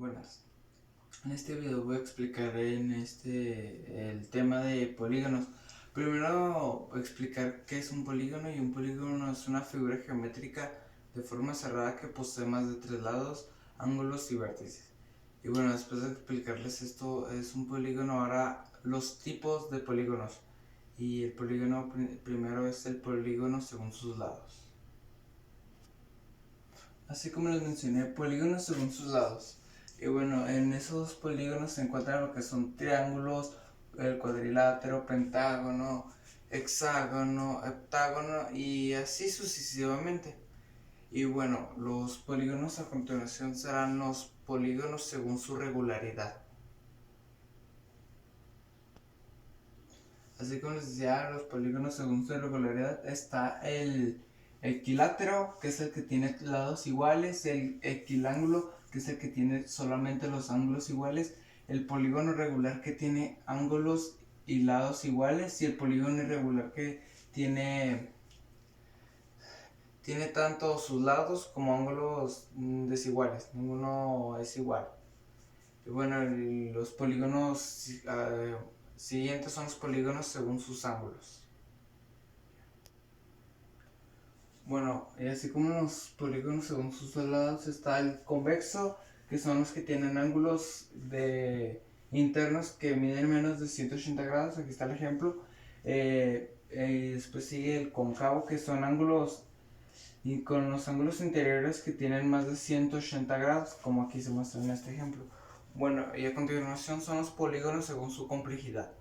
Buenas. En este video voy a explicar el tema de polígonos. Primero voy a explicar qué es un polígono, y un polígono es una figura geométrica de forma cerrada que posee más de tres lados, ángulos y vértices. Y bueno, después de explicarles esto, es un polígono. Ahora los tipos de polígonos. Y el polígono primero es el polígono según sus lados. Así como les mencioné, polígonos según sus lados. Y bueno, en esos polígonos se encuentran lo que son triángulos, el cuadrilátero, pentágono, hexágono, heptágono y así sucesivamente. Y bueno, los polígonos a continuación serán los polígonos según su regularidad. Así como les decía, los polígonos según su regularidad está el equilátero, que es el que tiene lados iguales, el equilángulo, que es el que tiene solamente los ángulos iguales, el polígono regular, que tiene ángulos y lados iguales, y el polígono irregular, que tiene tanto sus lados como ángulos desiguales, ninguno es igual. Y bueno, los polígonos siguientes son los polígonos según sus ángulos. Bueno, y así como los polígonos según sus lados está el convexo, que son los que tienen ángulos internos que miden menos de 180 grados. Aquí está el ejemplo. Después sigue el cóncavo, que son ángulos y con los ángulos interiores que tienen más de 180 grados, como aquí se muestra en este ejemplo. Bueno, y a continuación son los polígonos según su complejidad.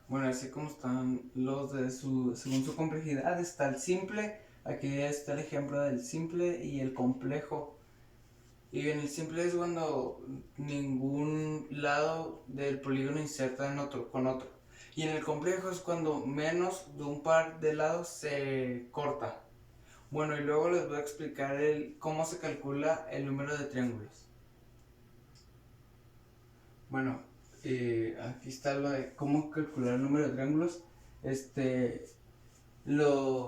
Bueno, así como están los según su complejidad, está el simple. Aquí está el ejemplo del simple y el complejo. Y en el simple es cuando ningún lado del polígono inserta con otro. Y en el complejo es cuando menos de un par de lados se corta. Bueno, y luego les voy a explicar cómo se calcula el número de triángulos. Bueno, aquí está lo de cómo calcular el número de triángulos.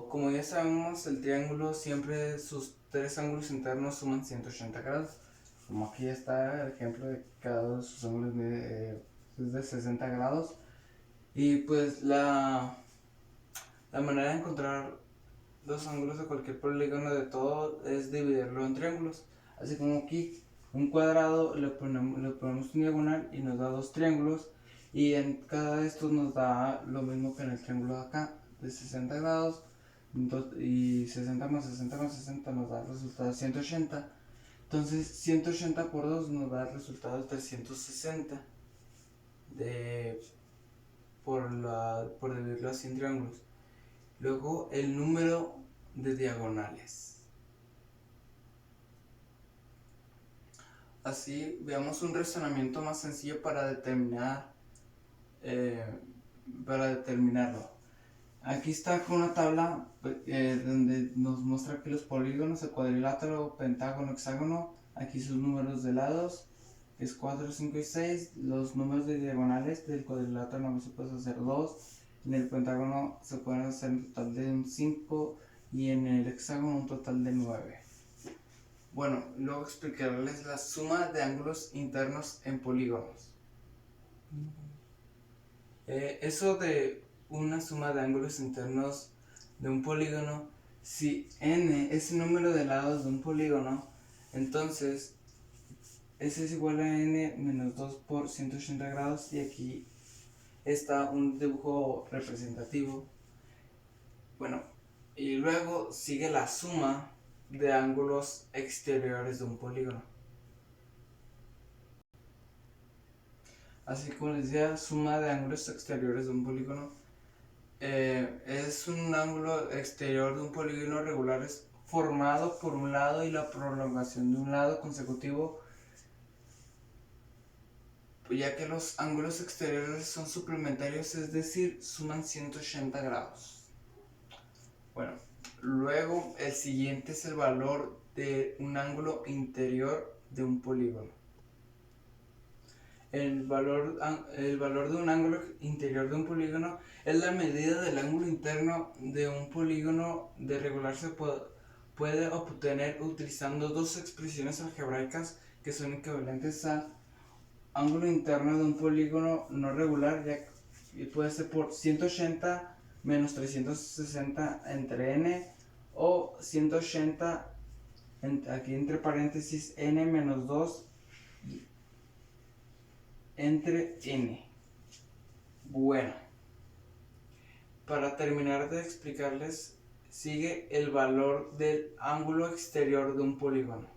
Como ya sabemos, el triángulo siempre sus tres ángulos internos suman 180 grados. Como aquí está el ejemplo de cada uno de sus ángulos es de 60 grados. Y pues la manera de encontrar los ángulos de cualquier polígono de todo es dividirlo en triángulos. Así como aquí, un cuadrado le ponemos un diagonal y nos da dos triángulos. Y en cada de estos nos da lo mismo que en el triángulo de acá, de 60 grados. Y 60 más 60 más 60 nos da el resultado de 180. Entonces 180 por 2 nos da el resultado de 360 por dividirlo así en triángulos. Luego el número de diagonales. Así veamos un razonamiento más sencillo para determinarlo. Aquí está con una tabla donde nos muestra que los polígonos, el cuadrilátero, pentágono, hexágono, aquí sus números de lados, es 4, 5 y 6. Los números de diagonales del cuadrilátero no se puede hacer 2, en el pentágono se pueden hacer un total de 5 y en el hexágono un total de 9. Bueno, luego explicarles la suma de ángulos internos en polígonos. Eso de una suma de ángulos internos de un polígono, si n es el número de lados de un polígono, entonces S es igual a n menos 2 por 180 grados, y aquí está un dibujo representativo. Bueno, y luego sigue la suma de ángulos exteriores de un polígono. Así como les decía, suma de ángulos exteriores de un polígono es un ángulo exterior de un polígono regular formado por un lado y la prolongación de un lado consecutivo, ya que los ángulos exteriores son suplementarios, es decir, suman 180 grados. Bueno, luego el siguiente es el valor de un ángulo interior de un polígono. El valor de un ángulo interior de un polígono es la medida del ángulo interno de un polígono de regularse por puede obtener utilizando dos expresiones algebraicas que son equivalentes a ángulo interno de un polígono no regular, y puede ser por 180 menos 360 entre n, o 180 aquí entre paréntesis n menos 2 entre n. Bueno, para terminar de explicarles, sigue el valor del ángulo exterior de un polígono.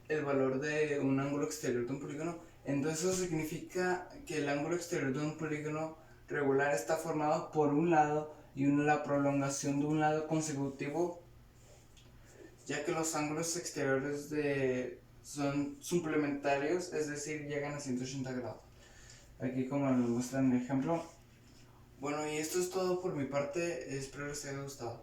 El valor de un ángulo exterior de un polígono, entonces eso significa que el ángulo exterior de un polígono regular está formado por un lado y la prolongación de un lado consecutivo, ya que los ángulos exteriores son suplementarios, es decir, llegan a 180 grados. Aquí como nos muestran el ejemplo. Bueno, y esto es todo por mi parte, espero les haya gustado.